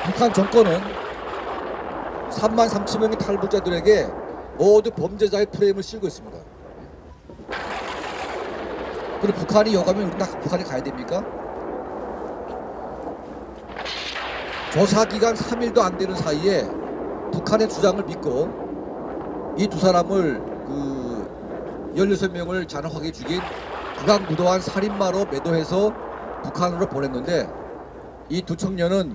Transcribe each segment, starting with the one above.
북한 정권은 3만 3천 명의 탈북자들에게 모두 범죄자의 프레임을 씌우고 있습니다. 그리고 북한이 요구하면 우리 다 북한에 가야 됩니까? 조사 기간 3일도 안 되는 사이에 북한의 주장을 믿고 이 두 사람을 16명을 잔혹하게 죽인 극악무도한 살인마로 매도해서 북한으로 보냈는데, 이 두 청년은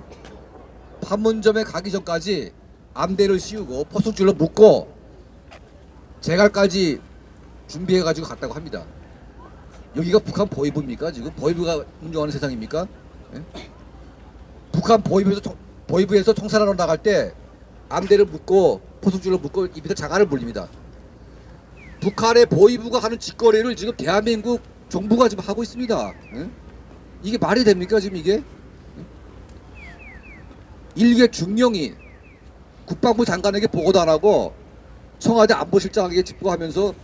판문점에 가기 전까지 암대를 씌우고 포승줄로 묶고 재갈까지 준비해가지고 갔다고 합니다. 여기가 북한 보위부입니까? 지금 보위부가 운영하는 세상입니까? 예? 북한 보위부에서 총살하러 나갈 때 암대를 묶고 포승줄로 묶고 입에다 자갈을 물립니다. 북한의 보위부가 하는 짓거리를 지금 대한민국 정부가 지금 하고 있습니다. 예? 이게 말이 됩니까 지금 이게? 일개 중령이 국방부 장관에게 보고도 안 하고 청와대 안보실장에게 직보하면서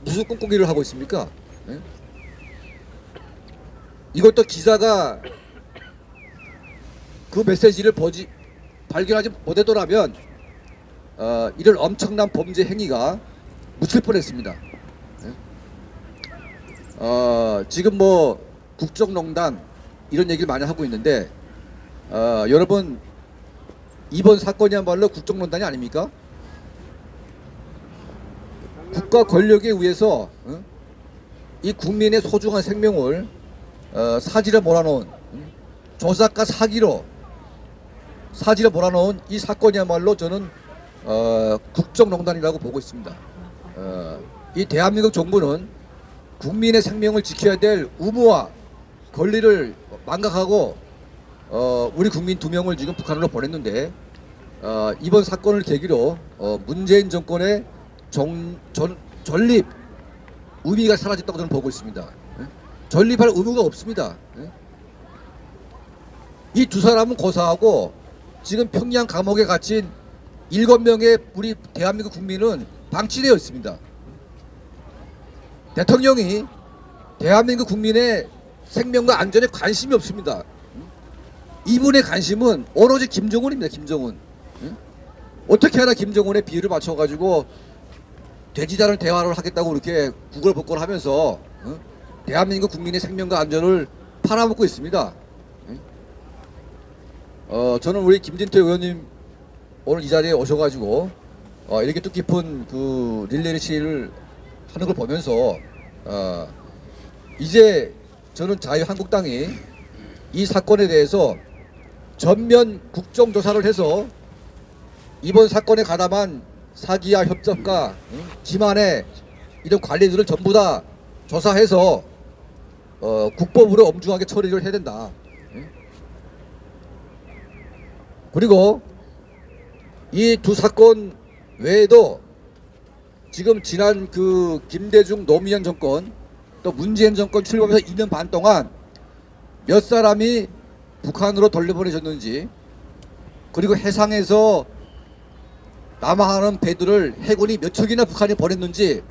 무슨 꼼꼼기를 하고 있습니까? 예? 이것도 기자가 그 메시지를 발견하지 못했더라면 이런 엄청난 범죄 행위가 묻힐 뻔했습니다. 지금 뭐 국정농단 이런 얘기를 많이 하고 있는데, 여러분 이번 사건이야말로 국정농단이 아닙니까? 국가 권력에 의해서 이 국민의 소중한 생명을 사지로 몰아놓은, 조작과 사기로 몰아놓은 이 사건이야말로 저는 국정농단이라고 보고 있습니다. 이 대한민국 정부는 국민의 생명을 지켜야 될 의무와 권리를 망각하고 우리 국민 2명을 지금 북한으로 보냈는데, 이번 사건을 계기로 문재인 정권의 전립 의미가 사라졌다고 저는 보고 있습니다. 전립할 의무가 없습니다. 이 두 사람은 고사하고 지금 평양 감옥에 갇힌 7명의 우리 대한민국 국민은 방치되어 있습니다. 대통령이 대한민국 국민의 생명과 안전에 관심이 없습니다. 이분의 관심은 오로지 김정은입니다. 김정은. 어떻게 하나 김정은의 비유를 맞춰가지고 돼지다른 대화를 하겠다고 이렇게 구걸복걸 하면서 대한민국 국민의 생명과 안전을 팔아먹고 있습니다. 저는 우리 김진태 의원님 오늘 이 자리에 오셔가지고 이렇게 뜻깊은 그 릴레이 시위를 하는 걸 보면서 이제 저는 자유한국당이 이 사건에 대해서 전면 국정조사를 해서 이번 사건에 가담한 사기와 협작과 기만의 이런 관리들을 전부 다 조사해서 국법으로 엄중하게 처리를 해야 된다. 그리고 이 두 사건 외에도 지금 지난 그 김대중 노무현 정권 또 문재인 정권 출범해서 2년 반 동안 몇 사람이 북한으로 돌려보내졌는지, 그리고 해상에서 남하하는 배들을 해군이 몇 척이나 북한에 보냈는지,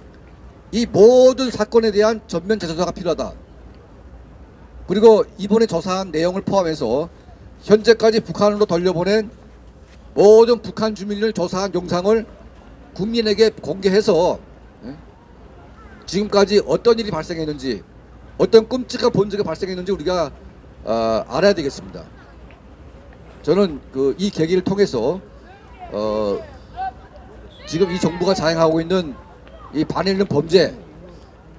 이 모든 사건에 대한 전면 재조사가 필요하다. 그리고 이번에 조사한 내용을 포함해서 현재까지 북한으로 돌려보낸 모든 북한 주민을 조사한 영상을 국민에게 공개해서 지금까지 어떤 일이 발생했는지, 어떤 끔찍한 범죄가 발생했는지 우리가 알아야 되겠습니다. 저는 이 계기를 통해서 지금 이 정부가 자행하고 있는 이 반일륜 범죄,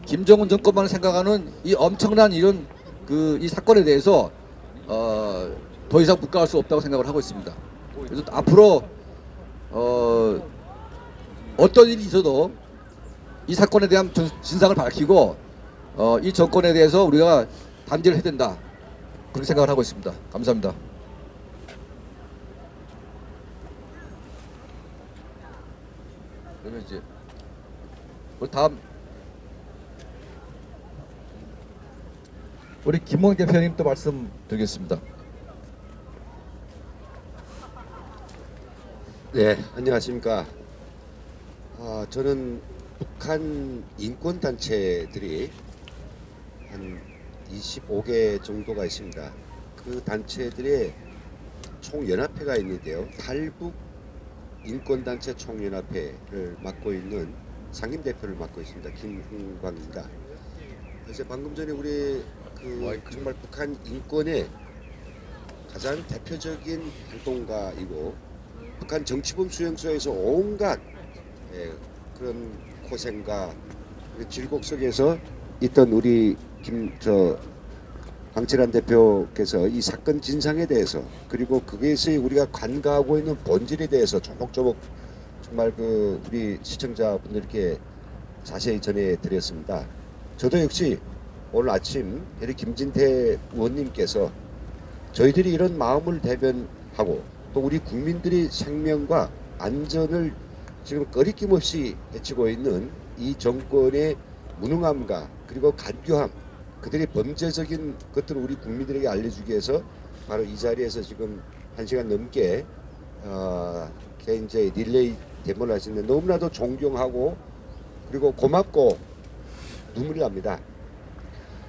김정은 정권만을 생각하는 이 엄청난 이런 이 사건에 대해서 더 이상 묵과할 수 없다고 생각을 하고 있습니다. 그래서 앞으로 어떤 일이 있어도 이 사건에 대한 진상을 밝히고 이 정권에 대해서 우리가 단죄를 해야 된다, 그렇게 생각을 하고 있습니다. 감사합니다. 그러면 이제 우리 다음 우리 김홍 대표님 또 말씀 드리겠습니다. 네, 안녕하십니까. 저는 북한 인권단체들이 한 25개 정도가 있습니다. 그 단체들의 총연합회가 있는데요. 탈북 인권단체 총연합회를 맡고 있는 상임대표를 맡고 있습니다. 김흥광입니다. 그래서 방금 전에 우리 정말 북한 인권의 가장 대표적인 활동가이고 북한 정치범 수용소에서 온갖 그런 고생과 질곡 속에서 있던 우리 강철한 대표께서 이 사건 진상에 대해서 그리고 그것이 우리가 간과하고 있는 본질에 대해서 조목조목 정말 우리 시청자분들께 자세히 전해드렸습니다. 저도 역시 오늘 아침 우리 김진태 의원님께서 저희들이 이런 마음을 대변하고 또 우리 국민들의 생명과 안전을 지금 꺼리낌 없이 해치고 있는 이 정권의 무능함과 그리고 간교함, 그들의 범죄적인 것들을 우리 국민들에게 알려주기 위해서 바로 이 자리에서 지금 1시간 넘게 이제 릴레이 데모를 하시는데 너무나도 존경하고 그리고 고맙고 눈물이 납니다.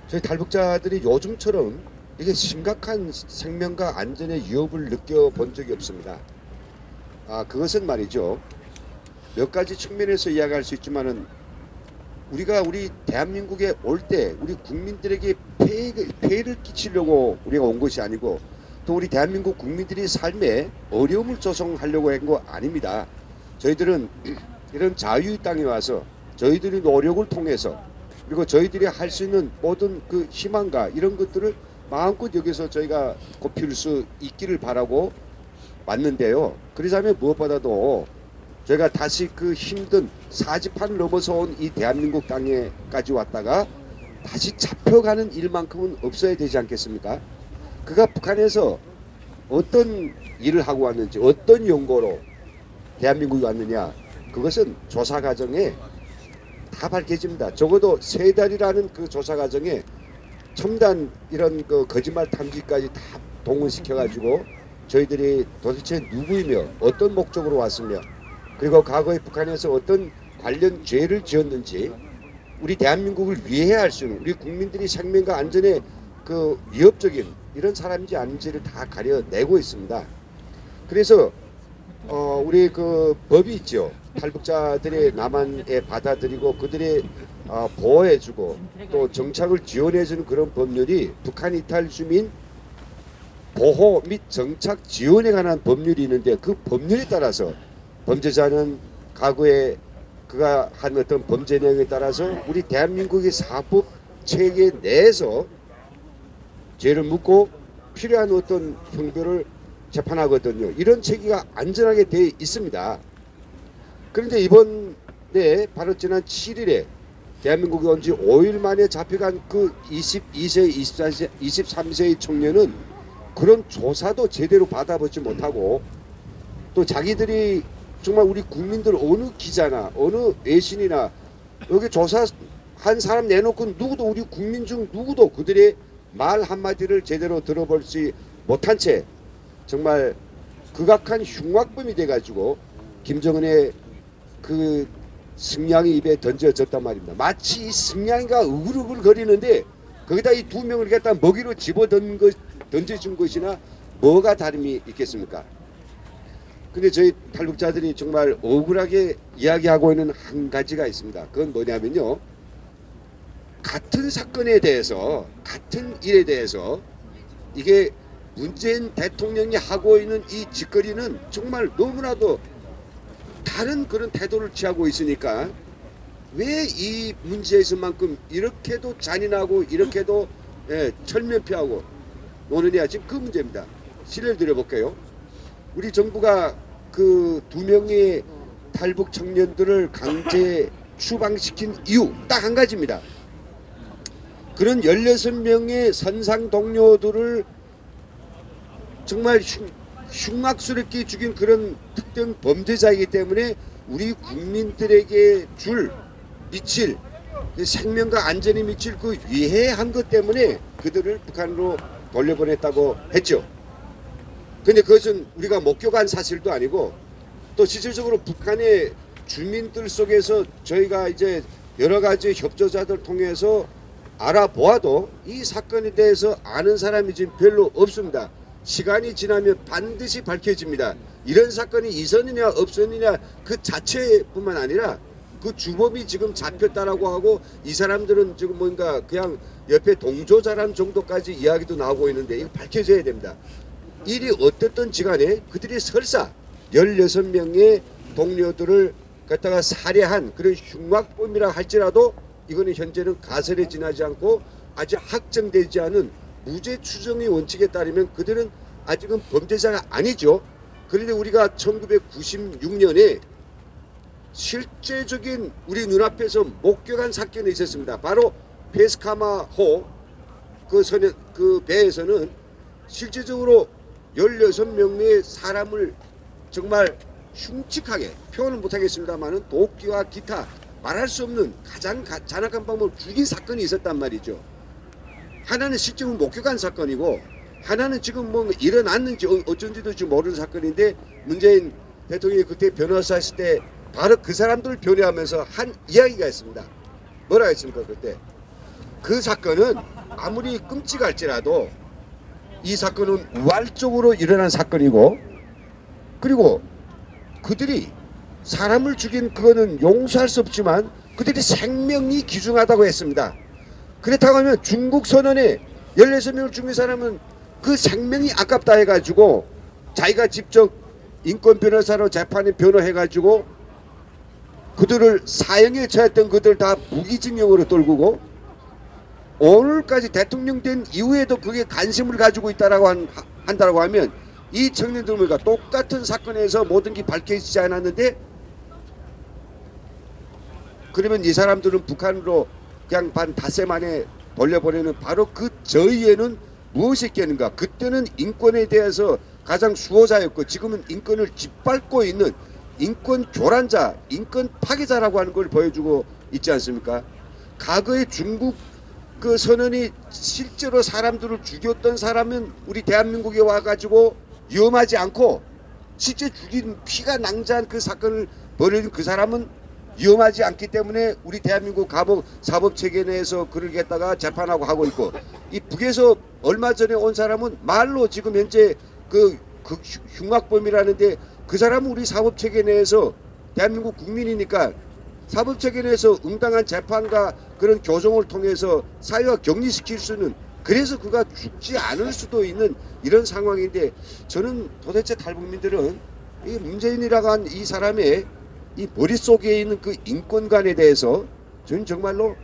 저희 탈북자들이 요즘처럼 이게 심각한 생명과 안전의 위협을 느껴본 적이 없습니다. 그것은 말이죠. 몇 가지 측면에서 이야기할 수 있지만은 우리가 우리 대한민국에 올 때 우리 국민들에게 폐해를 끼치려고 우리가 온 것이 아니고 또 우리 대한민국 국민들의 삶에 어려움을 조성하려고 한 거 아닙니다. 저희들은 이런 자유의 땅에 와서 저희들의 노력을 통해서 그리고 저희들이 할 수 있는 모든 그 희망과 이런 것들을 마음껏 여기서 저희가 곱필 수 있기를 바라고 왔는데요. 그러자면 무엇보다도 저희가 다시 그 힘든 사지판을 넘어서 온 이 대한민국 땅에까지 왔다가 다시 잡혀가는 일만큼은 없어야 되지 않겠습니까? 그가 북한에서 어떤 일을 하고 왔는지 어떤 연고로 대한민국에 왔느냐, 그것은 조사 과정에 다 밝혀집니다. 적어도 3달이라는 그 조사 과정에 첨단 이런 그 거짓말 탐지까지 다 동원시켜 가지고 저희들이 도대체 누구이며 어떤 목적으로 왔으며 그리고 과거에 북한에서 어떤 관련 죄를 지었는지 우리 대한민국을 위해할 수 있는 우리 국민들이 생명과 안전에 그 위협적인 이런 사람인지 아닌지를 다 가려내고 있습니다. 그래서 우리 그 법이 있죠. 탈북자들의 남한에 받아들이고 그들의 보호해주고 또 정착을 지원해주는 그런 법률이 북한 이탈 주민 보호 및 정착 지원에 관한 법률이 있는데 그 법률에 따라서 범죄자는 과거에 그가 한 어떤 범죄 내용에 따라서 우리 대한민국의 사법 체계 내에서 죄를 묻고 필요한 어떤 형벌을 재판하거든요. 이런 체계가 안전하게 되어 있습니다. 그런데 이번에 바로 지난 7일에 대한민국에 온 지 5일 만에 잡혀간 그 22세, 24세, 23세의 청년은 그런 조사도 제대로 받아보지 못하고 또 자기들이 정말 우리 국민들 어느 기자나 어느 외신이나 여기 조사한 사람 내놓고 누구도 우리 국민 중 누구도 그들의 말 한마디를 제대로 들어볼 수 못한 채 정말 극악한 흉악범이 돼가지고 김정은의 그 승냥이 입에 던져졌단 말입니다. 마치 이 승냥이가 으글으글 거리는데 거기다 이 2명을 갖다 먹이로 던져준 것이나 뭐가 다름이 있겠습니까? 근데 저희 탈북자들이 정말 억울하게 이야기하고 있는 한 가지가 있습니다. 그건 뭐냐면요. 같은 사건에 대해서 같은 일에 대해서 이게 문재인 대통령이 하고 있는 이 짓거리는 정말 너무나도 다른 그런 태도를 취하고 있으니까 왜 이 문제에서만큼 이렇게도 잔인하고 이렇게도 철면피하고 노느냐, 지금 그 문제입니다. 실례를 드려볼게요. 우리 정부가 그 2명의 탈북 청년들을 강제 추방시킨 이유 딱 한 가지입니다. 그런 16명의 선상 동료들을 정말 흉악스럽게 죽인 그런 특정 범죄자이기 때문에 우리 국민들에게 미칠 생명과 안전에 미칠 그 위해한 것 때문에 그들을 북한으로 돌려보냈다고 했죠. 근데 그것은 우리가 목격한 사실도 아니고 또 실질적으로 북한의 주민들 속에서 저희가 이제 여러 가지 협조자들 통해서 알아보아도 이 사건에 대해서 아는 사람이 지금 별로 없습니다. 시간이 지나면 반드시 밝혀집니다. 이런 사건이 있었느냐 없었느냐 그 자체뿐만 아니라 그 주범이 지금 잡혔다라고 하고 이 사람들은 지금 뭔가 그냥 옆에 동조자란 정도까지 이야기도 나오고 있는데 이거 밝혀져야 됩니다. 일이 어떻든지 간에 그들이 설사 16명의 동료들을 갖다가 살해한 그런 흉악범이라 할지라도 이거는 현재는 가설에 지나지 않고 아직 확정되지 않은 무죄 추정의 원칙에 따르면 그들은 아직은 범죄자가 아니죠. 그런데 우리가 1996년에 실제적인 우리 눈앞에서 목격한 사건이 있었습니다. 바로 페스카마호 그 배에서는 실제적으로 16명의 사람을 정말 흉측하게 표현은 못하겠습니다만은 도끼와 기타 말할 수 없는 가장 잔악한 방법으로 죽인 사건이 있었단 말이죠. 하나는 실제로 목격한 사건이고 하나는 지금 뭐 일어났는지 어쩐지도 지금 모르는 사건인데 문재인 대통령이 그때 변호사 했을 때 바로 그 사람들을 변호하면서 한 이야기가 있습니다. 뭐라 했습니까 그때? 그 사건은 아무리 끔찍할지라도 이 사건은 우발적으로 일어난 사건이고 그리고 그들이 사람을 죽인 그거는 용서할 수 없지만 그들이 생명이 귀중하다고 했습니다. 그렇다고 하면 중국 선언에 16명을 죽인 사람은 그 생명이 아깝다 해가지고 자기가 직접 인권 변호사로 재판에 변호해가지고 그들을 사형에 처했던 그들 다 무기징역으로 떨구고 오늘까지 대통령 된 이후에도 그게 관심을 가지고 있다라고 한다라고 하면 이 청년들과 똑같은 사건에서 모든 게 밝혀지지 않았는데 그러면 이 사람들은 북한으로 그냥 반 닷새 만에 돌려보내는 바로 그 저희에는 무엇이 있겠는가? 그때는 인권에 대해서 가장 수호자였고 지금은 인권을 짓밟고 있는 인권 교란자, 인권 파괴자라고 하는 걸 보여주고 있지 않습니까? 과거에 중국 그 선언이 실제로 사람들을 죽였던 사람은 우리 대한민국에 와가지고 위험하지 않고 실제 죽인 피가 낭자한 그 사건을 벌인 그 사람은 위험하지 않기 때문에 우리 대한민국 감옥 사법체계 내에서 그를 갖다가 재판하고 하고 있고 이 북에서 얼마 전에 온 사람은 말로 지금 현재 그 흉악범이라는데 그 사람은 우리 사법체계 내에서 대한민국 국민이니까 사법체계 내에서 응당한 재판과 그런 교정을 통해서 사회와 격리시킬 수는 그래서 그가 죽지 않을 수도 있는 이런 상황인데 저는 도대체 탈북민들은 이 문재인이라고 한 이 사람의 이 머릿속에 있는 그 인권관에 대해서 저는 정말로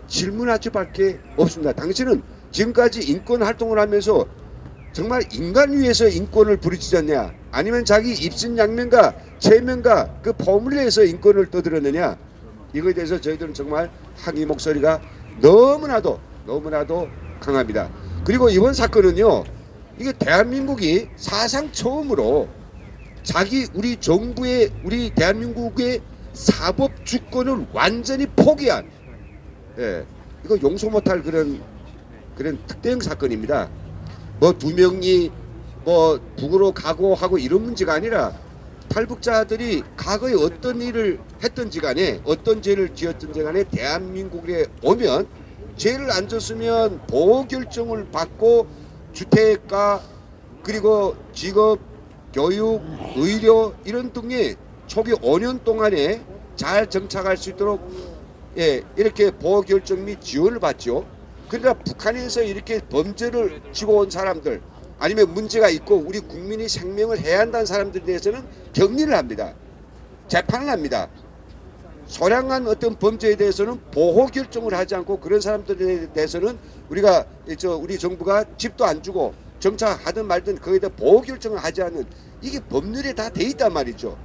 질문할 수밖에 없습니다. 당신은 지금까지 인권 활동을 하면서 정말 인간 위해서 인권을 부르짖었냐 아니면 자기 입신양면과 체면과 그 포뮬러에서 인권을 떠들었느냐 이거에 대해서 저희들은 정말 항의 목소리가 너무나도 강합니다. 그리고 이번 사건은요 이게 대한민국이 사상 처음으로 우리 정부의 우리 대한민국의 사법 주권을 완전히 포기한 이거 용서 못할 그런 특대형 사건입니다. 뭐 2명이 뭐 북으로 가고 하고 이런 문제가 아니라 탈북자들이 과거에 어떤 일을 했던지 간에 어떤 죄를 지었든지 간에 대한민국에 오면 죄를 안 졌으면 보호 결정을 받고 주택과 그리고 직업 교육, 의료 이런 등의 초기 5년 동안에 잘 정착할 수 있도록 이렇게 보호 결정 및 지원을 받죠. 그러니까 북한에서 이렇게 범죄를 지고 온 사람들 아니면 문제가 있고 우리 국민이 생명을 해야 한다는 사람들에 대해서는 격리를 합니다. 재판을 합니다. 소량한 어떤 범죄에 대해서는 보호 결정을 하지 않고 그런 사람들에 대해서는 우리 정부가 집도 안 주고 정착하든 말든 거기에 대해 보호 결정을 하지 않는 이게 법률에 다 돼 있단 말이죠.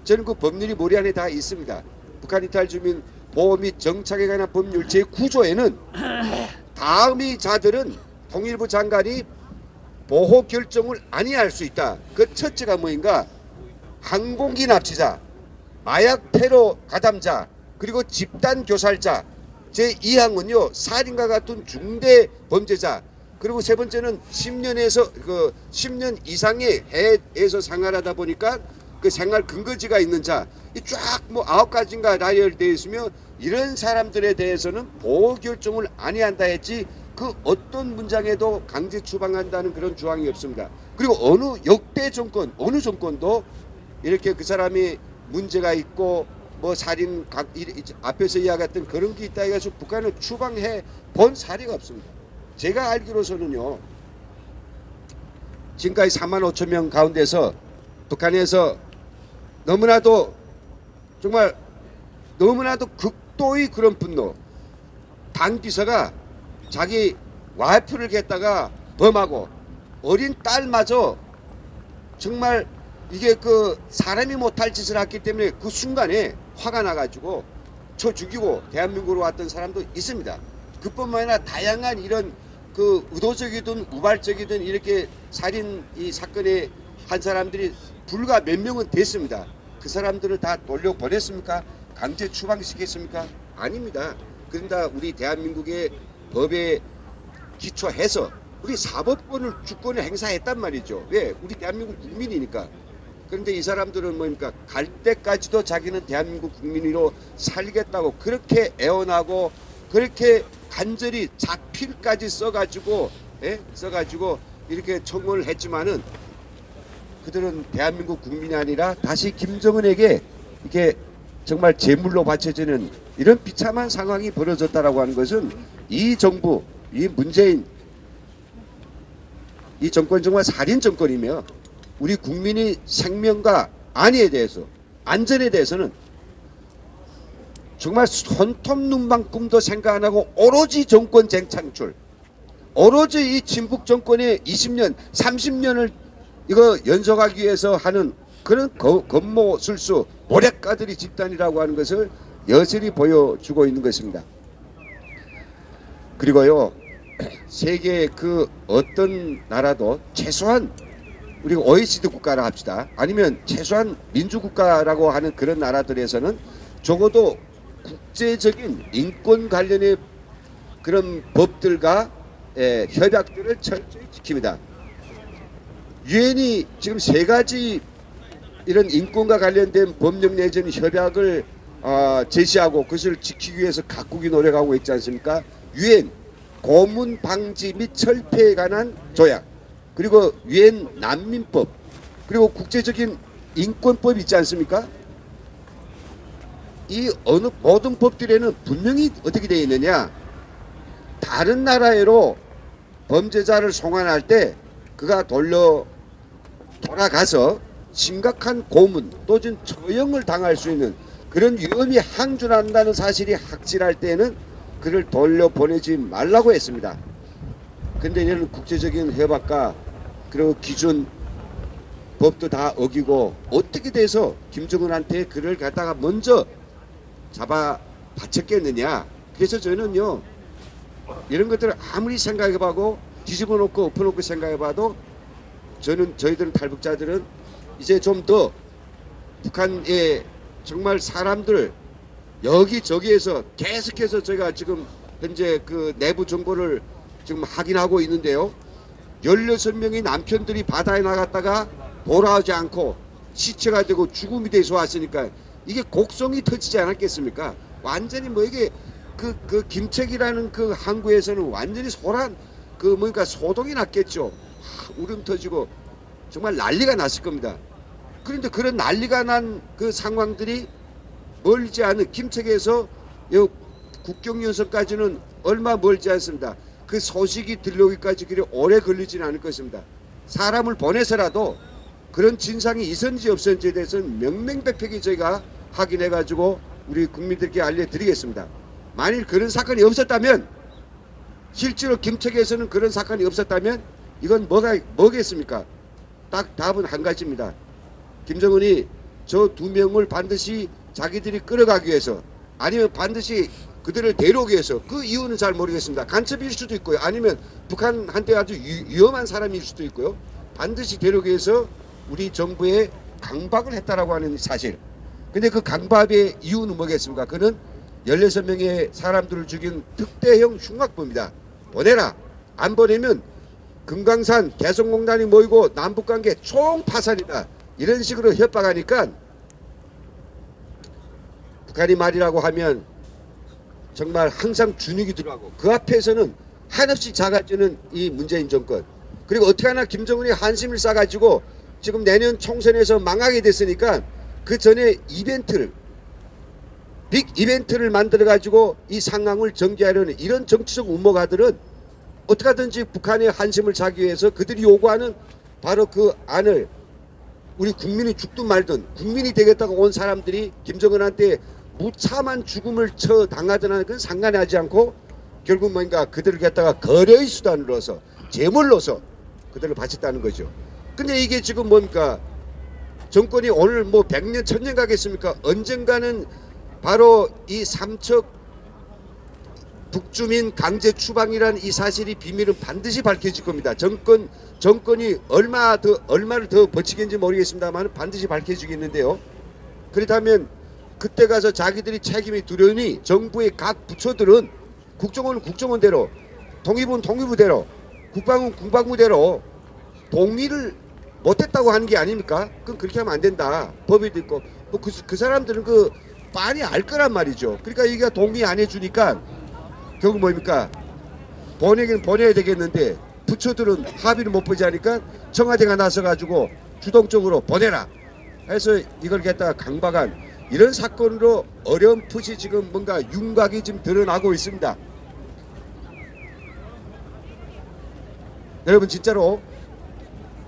저는 그 법률이 머리 안에 다 있습니다. 북한 이탈 주민 보호 및 정착에 관한 법률 제9조에는 다음의 자들은 통일부 장관이 보호 결정을 아니할 수 있다. 그 첫째가 뭐인가? 항공기 납치자, 마약 테러 가담자, 그리고 집단 교살자. 제2항은요 살인과 같은 중대 범죄자. 그리고 세 번째는 10년 이상의 해외에서 생활하다 보니까 그 생활 근거지가 있는 자. 이 쫙 뭐 9가지인가 나열되어 있으며 이런 사람들에 대해서는 보호 결정을 아니한다 했지 그 어떤 문장에도 강제 추방한다는 그런 조항이 없습니다. 그리고 어느 역대 정권, 어느 정권도 이렇게 그 사람이 문제가 있고 뭐 살인 앞에서 이야기했던 그런 게 있다 해서 북한을 추방해 본 사례가 없습니다. 제가 알기로서는요, 지금까지 4만 5천 명 가운데서 북한에서 너무나도 정말 너무나도 극도의 그런 분노, 당 비서가 자기 와이프를 겠다가 범하고 어린 딸마저 정말 이게 그 사람이 못할 짓을 했기 때문에 그 순간에 화가 나가지고 쳐 죽이고 대한민국으로 왔던 사람도 있습니다. 그뿐만 아니라 다양한 이런 그 의도적이든 우발적이든 이렇게 살인 이 사건에 한 사람들이 불과 몇 명은 됐습니다. 그 사람들을 다 돌려보냈습니까? 강제 추방시켰습니까? 아닙니다. 그런데 우리 대한민국의 법에 기초해서 우리 사법권을 주권을 행사했단 말이죠. 왜? 우리 대한민국 국민이니까. 그런데 이 사람들은 뭡니까? 갈 때까지도 자기는 대한민국 국민으로 살겠다고 그렇게 애원하고 그렇게 간절히 자필까지 써가지고 이렇게 청원을 했지만은 그들은 대한민국 국민이 아니라 다시 김정은에게 이렇게 정말 제물로 바쳐지는 이런 비참한 상황이 벌어졌다라고 하는 것은 이 정부, 이 문재인 이 정권 정말 살인 정권이며 우리 국민의 생명과 안위에 대해서 안전에 대해서는 정말 손톱 눈만큼도 생각 안 하고 오로지 정권 재창출, 오로지 이 진북 정권의 20년, 30년을 이거 연속하기 위해서 하는 그런 건모술수 모략가들이 집단이라고 하는 것을 여실히 보여주고 있는 것입니다. 그리고요, 세계의 그 어떤 나라도 최소한 우리가 OECD 국가라 합시다. 아니면 최소한 민주국가라고 하는 그런 나라들에서는 적어도 국제적인 인권 관련의 그런 법들과 협약들을 철저히 지킵니다. 유엔이 지금 3가지 이런 인권과 관련된 법령 내지는 협약을 제시하고 그것을 지키기 위해서 각국이 노력하고 있지 않습니까? 유엔 고문 방지 및 철폐에 관한 조약, 그리고 유엔 난민법, 그리고 국제적인 인권법 있지 않습니까? 이 어느 모든 법들에는 분명히 어떻게 되어 있느냐, 다른 나라로 범죄자를 송환할 때 그가 돌아가서 심각한 고문 또는 처형을 당할 수 있는 그런 위험이 항준한다는 사실이 확실할 때는 그를 돌려보내지 말라고 했습니다. 근데 이런 국제적인 협약과 그리고 기준 법도 다 어기고 어떻게 돼서 김정은한테 그를 갖다가 먼저 잡아 바쳤겠느냐. 그래서 저는요, 이런 것들을 아무리 생각해봐도 뒤집어 놓고 엎어놓고 생각해봐도 저희들은 탈북자들은 이제 좀 더 북한의 정말 사람들 여기저기에서 계속해서 제가 지금 현재 그 내부 정보를 지금 확인하고 있는데요. 16명의 남편들이 바다에 나갔다가 돌아오지 않고 시체가 되고 죽음이 돼서 왔으니까 이게 곡성이 터지지 않았겠습니까? 완전히 뭐 이게 그 김책이라는 그 항구에서는 완전히 소동이 났겠죠. 울음 터지고 정말 난리가 났을 겁니다. 그런데 그런 난리가 난 그 상황들이 멀지 않은 김책에서 국경연선까지는 얼마 멀지 않습니다. 그 소식이 들려오기까지 그리 오래 걸리지는 않을 것입니다. 사람을 보내서라도 그런 진상이 있었는지 없었는지에 대해서는 명명백백히 저희가 확인해가지고 우리 국민들께 알려드리겠습니다. 만일 그런 사건이 없었다면, 실제로 김책에서는 그런 사건이 없었다면 이건 뭐겠습니까? 딱 답은 한 가지입니다. 김정은이 저 2명을 반드시 자기들이 끌어가기 위해서, 아니면 반드시 그들을 데려오기 위해서, 그 이유는 잘 모르겠습니다. 간첩일 수도 있고요, 아니면 북한한테 아주 위험한 사람일 수도 있고요, 반드시 데려오기 위해서 우리 정부에 강박을 했다라고 하는 사실. 근데 그 강박의 이유는 뭐겠습니까? 그는 16명의 사람들을 죽인 특대형 흉악범이다. 보내라. 안 보내면 금강산 개성공단이 모이고 남북관계 총파산이다. 이런 식으로 협박하니까 북한이 말이라고 하면 정말 항상 주눅이 들어가고 그 앞에서는 한없이 작아지는 이 문재인 정권, 그리고 어떻게 하나 김정은이 한심을 싸가지고 지금 내년 총선에서 망하게 됐으니까 그 전에 빅 이벤트를 만들어 가지고 이 상황을 전개하려는 이런 정치적 음모가들은 어떻게 하든지 북한의 한심을 사기 위해서 그들이 요구하는 바로 그 안을 우리 국민이 죽든 말든 국민이 되겠다고 온 사람들이 김정은한테 무참한 죽음을 당하든 그건 상관하지 않고 결국 뭔가 그들을 갖다가 거래의 수단으로서 제물로서 그들을 바쳤다는 거죠. 근데 이게 지금 뭡니까? 정권이 오늘 뭐 100년 1000년 가겠습니까? 언젠가는 바로 이 삼척 북주민 강제 추방이라는 이 사실이 비밀은 반드시 밝혀질 겁니다. 정권이 얼마를 더 버티겠는지 모르겠습니다만 반드시 밝혀지겠는데요. 그렇다면 그때 가서 자기들이 책임이 두려우니 정부의 각 부처들은 국정원은 국정원대로, 통일부는 통일부대로, 국방은 국방부대로 동의를 못했다고 하는 게 아닙니까? 그건 그렇게 하면 안 된다. 법에도 있고 뭐 그 사람들은 그 빤히 알 거란 말이죠. 그러니까 이게 동의 안 해주니까 결국 뭡니까? 보내긴 보내야 되겠는데 부처들은 합의를 못 보지 않으니까 청와대가 나서가지고 주동적으로 보내라 해서 이걸 갖다가 강박한 이런 사건으로 어렴풋이 지금 뭔가 윤곽이 지금 드러나고 있습니다. 여러분 진짜로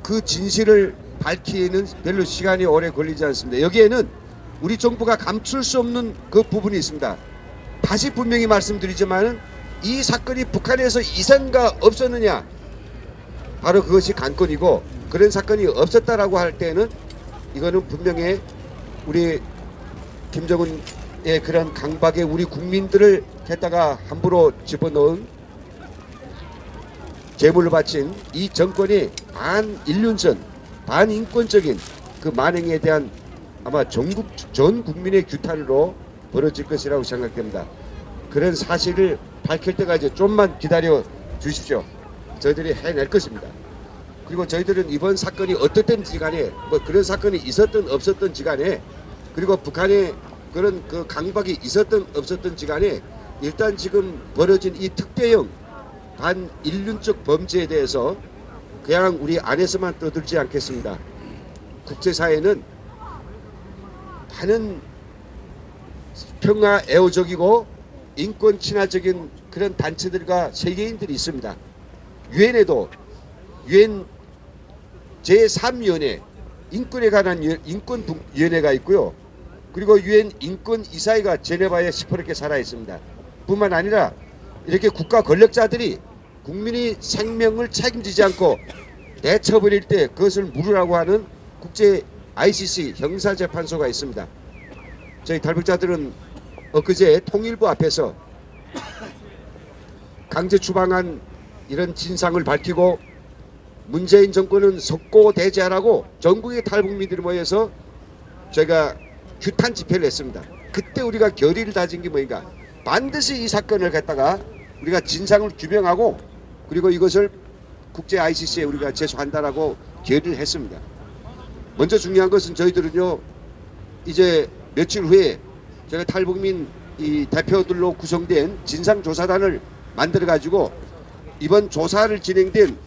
그 진실을 밝히는 별로 시간이 오래 걸리지 않습니다. 여기에는 우리 정부가 감출 수 없는 그 부분이 있습니다. 다시 분명히 말씀드리지만은 이 사건이 북한에서 있었는가 없었느냐 바로 그것이 관건이고, 그런 사건이 없었다라고 할 때는 이거는 분명히 우리 김정은의 그런 강박에 우리 국민들을 했다가 함부로 집어넣은 재물을 바친 이 정권이 반인륜성, 반인권적인 그 만행에 대한 아마 전 국민의 규탄으로 벌어질 것이라고 생각됩니다. 그런 사실을 밝힐 때까지 좀만 기다려 주십시오. 저희들이 해낼 것입니다. 그리고 저희들은 이번 사건이 어떻든지 간에 뭐 그런 사건이 있었든 없었든지 간에, 그리고 북한의 그런 그 강박이 있었든 없었든지 간에 일단 지금 벌어진 이 특대형 반인륜적 범죄에 대해서 그냥 우리 안에서만 떠들지 않겠습니다. 국제사회는 많은 평화 애호적이고 인권 친화적인 그런 단체들과 세계인들이 있습니다. 유엔에도 유엔 제3위원회 인권에 관한 인권위원회가 있고요. 그리고 유엔 인권이사회가 제네바에 시퍼렇게 살아 있습니다. 뿐만 아니라 이렇게 국가 권력자들이 국민의 생명을 책임지지 않고 내쳐버릴 때 그것을 물으라고 하는 국제 ICC 형사재판소가 있습니다. 저희 탈북자들은 엊그제 통일부 앞에서 강제 추방한 이런 진상을 밝히고 문재인 정권은 석고대죄하라고 전국의 탈북민들이 모여서 저희가 규탄 집회를 했습니다. 그때 우리가 결의를 다진 게 뭐인가? 반드시 이 사건을 갖다가 우리가 진상을 규명하고 그리고 이것을 국제 ICC에 우리가 제소한다라고 결의를 했습니다. 먼저 중요한 것은 저희들은요, 이제 며칠 후에 저희가 탈북민 이 대표들로 구성된 진상조사단을 만들어 가지고 이번 조사를 진행된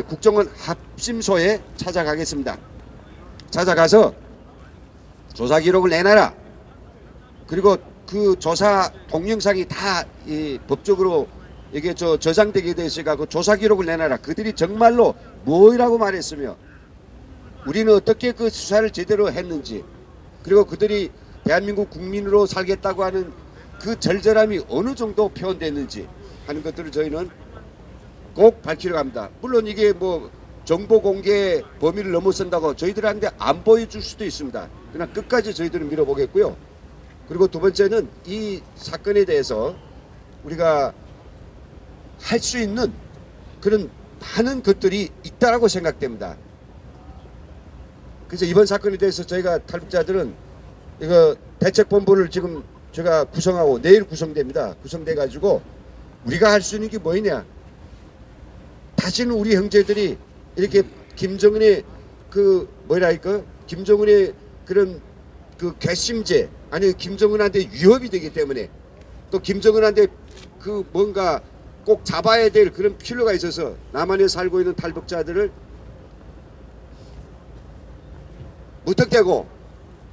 국정원 합심소에 찾아가겠습니다. 찾아가서 조사 기록을 내놔라. 그리고 그 조사 동영상이 다 법적으로 이게 저장되게 돼 있으니까 그 조사 기록을 내놔라. 그들이 정말로 뭐라고 말했으며 우리는 어떻게 그 수사를 제대로 했는지, 그리고 그들이 대한민국 국민으로 살겠다고 하는 그 절절함이 어느 정도 표현됐는지 하는 것들을 저희는 꼭 밝히려고 합니다. 물론 이게 뭐 정보 공개 범위를 넘어선다고 저희들한테 안 보여줄 수도 있습니다. 그러나 끝까지 저희들은 밀어보겠고요. 그리고 두 번째는 이 사건에 대해서 우리가 할 수 있는 그런 많은 것들이 있다라고 생각됩니다. 그래서 이번 사건에 대해서 저희가 탈북자들은 이거 대책본부를 지금 제가 구성하고 내일 구성됩니다. 구성돼 가지고 우리가 할 수 있는 게 뭐냐? 다시는 우리 형제들이 이렇게 김정은의 그 뭐랄까? 김정은의 그런 그 괘씸죄, 아니 김정은한테 위협이 되기 때문에, 또 김정은한테 그 뭔가 꼭 잡아야 될 그런 필요가 있어서 남한에 살고 있는 탈북자들을 무턱대고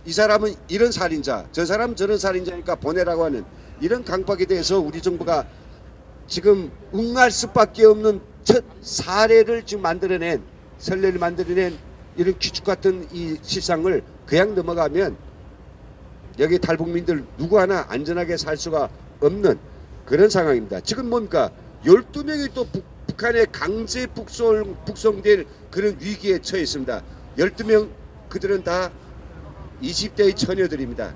이 사람은 이런 살인자, 저 사람은 저런 살인자니까 보내라고 하는 이런 강박에 대해서 우리 정부가 지금 응할 수밖에 없는 첫 사례를 지금 만들어낸, 선례를 만들어낸 이런 귀축 같은 이 실상을 그냥 넘어가면 여기 탈북민들 누구 하나 안전하게 살 수가 없는 그런 상황입니다. 지금 뭡니까? 12명이 또 북한에 강제 북송될 그런 위기에 처해 있습니다. 12명 그들은 다 20대의 처녀들입니다.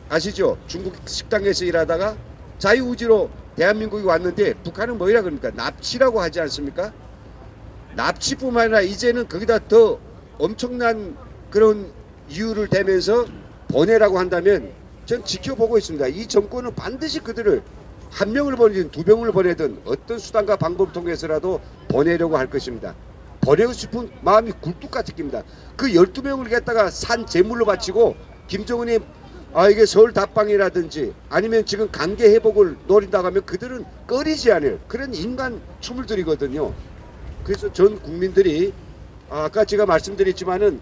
아시죠? 중국 식당에서 일하다가 자유우지로 대한민국이 왔는데 북한은 뭐라 그럽니까? 납치라고 하지 않습니까? 납치뿐만 아니라 이제는 거기다 더 엄청난 그런 이유를 대면서 보내라고 한다면 전 지켜보고 있습니다. 이 정권은 반드시 그들을 한 명을 보내든 두 명을 보내든 어떤 수단과 방법을 통해서라도 보내려고 할 것입니다. 보내고 싶은 마음이 굴뚝 같습니다. 그 12명을 갖다가 산 제물로 바치고 김정은이 이게 서울 답방이라든지 아니면 지금 관계 회복을 노린다고 하면 그들은 꺼리지 않을 그런 인간 추물들이거든요. 그래서 전 국민들이 아까 제가 말씀드렸지만은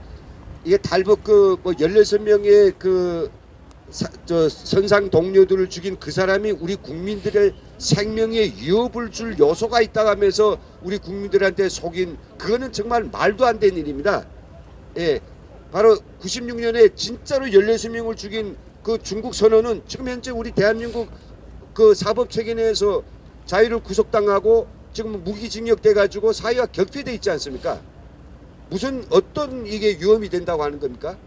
이게 탈북 뭐 16명의 선상 동료들을 죽인 그 사람이 우리 국민들의 생명에 위협을 줄 요소가 있다고 하면서 우리 국민들한테 속인 그거는 정말 말도 안 되는 일입니다. 예, 바로 96년에 진짜로 16명을 죽인 그 중국 선원은 지금 현재 우리 대한민국 그 사법체계 내에서 자유를 구속당하고 지금 무기징역돼 가지고 사회가 격퇴돼 있지 않습니까? 무슨 어떤 이게 위험이 된다고 하는 겁니까?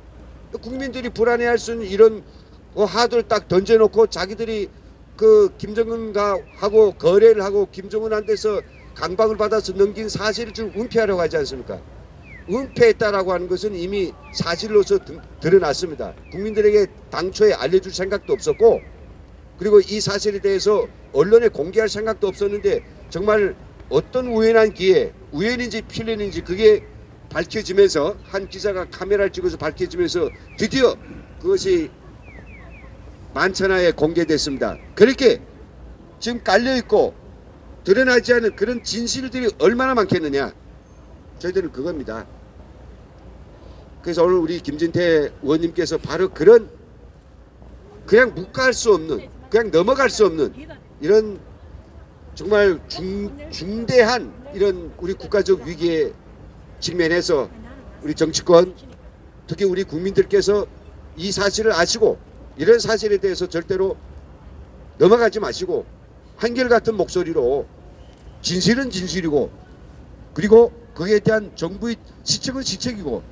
국민들이 불안해할 수 있는 이런 하도를 딱 던져놓고 자기들이 그 김정은과 하고 거래를 하고 김정은한테서 강박을 받아서 넘긴 사실을 좀 은폐하려고 하지 않습니까? 은폐했다라고 하는 것은 이미 사실로서 드러났습니다. 국민들에게 당초에 알려줄 생각도 없었고 그리고 이 사실에 대해서 언론에 공개할 생각도 없었는데 정말 어떤 우연한 기회, 우연인지 필연인지 그게 밝혀지면서 한 기자가 카메라를 찍어서 밝혀지면서 드디어 그것이 만천하에 공개됐습니다. 그렇게 지금 깔려있고 드러나지 않은 그런 진실들이 얼마나 많겠느냐. 저희들은 그겁니다. 그래서 오늘 우리 김진태 의원님께서 바로 그런 그냥 묵과할 수 없는 그냥 넘어갈 수 없는 이런 정말 중대한 이런 우리 국가적 위기에 직면해서 우리 정치권 특히 우리 국민들께서 이 사실을 아시고 이런 사실에 대해서 절대로 넘어가지 마시고 한결같은 목소리로 진실은 진실이고 그리고 거기에 대한 정부의 시책은 시책이고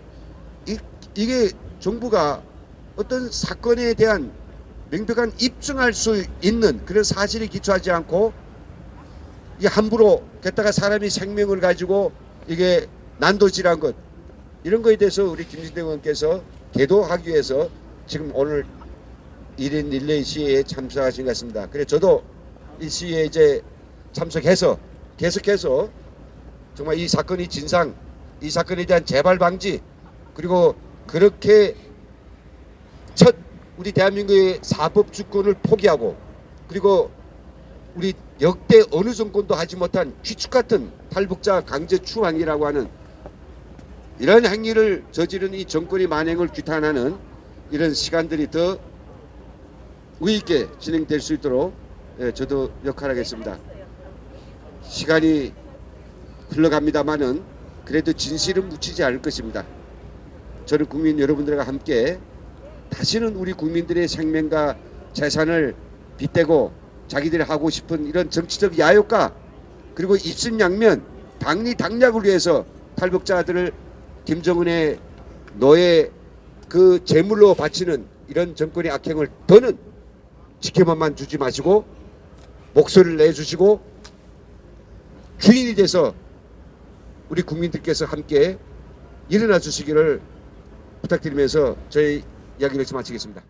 이게 정부가 어떤 사건에 대한 명백한 입증할 수 있는 그런 사실에 기초하지 않고 이게 함부로 게다가 사람이 생명을 가지고 이게 난도질한 것 이런 거에 대해서 우리 김진태 의원께서 계도하기 위해서 지금 오늘 1인 릴레이 시위에 참석하신 것 같습니다. 그래 저도 이 시위에 이제 참석해서 계속해서 정말 이 사건의 진상, 이 사건에 대한 재발 방지 그리고 그렇게 첫 우리 대한민국의 사법 주권을 포기하고 그리고 우리 역대 어느 정권도 하지 못한 귀축 같은 탈북자 강제 추방이라고 하는 이런 행위를 저지른 이 정권의 만행을 규탄하는 이런 시간들이 더 의의 있게 진행될 수 있도록 저도 역할하겠습니다. 시간이 흘러갑니다마는 그래도 진실은 묻히지 않을 것입니다. 저는 국민 여러분들과 함께 다시는 우리 국민들의 생명과 재산을 빗대고 자기들이 하고 싶은 이런 정치적 야욕과 그리고 입신양면 당리당략을 위해서 탈북자들을 김정은의 노예 그 제물로 바치는 이런 정권의 악행을 더는 지켜만만 주지 마시고 목소리를 내주시고 주인이 돼서 우리 국민들께서 함께 일어나 주시기를 부탁드리면서 저희 이야기를 마치겠습니다.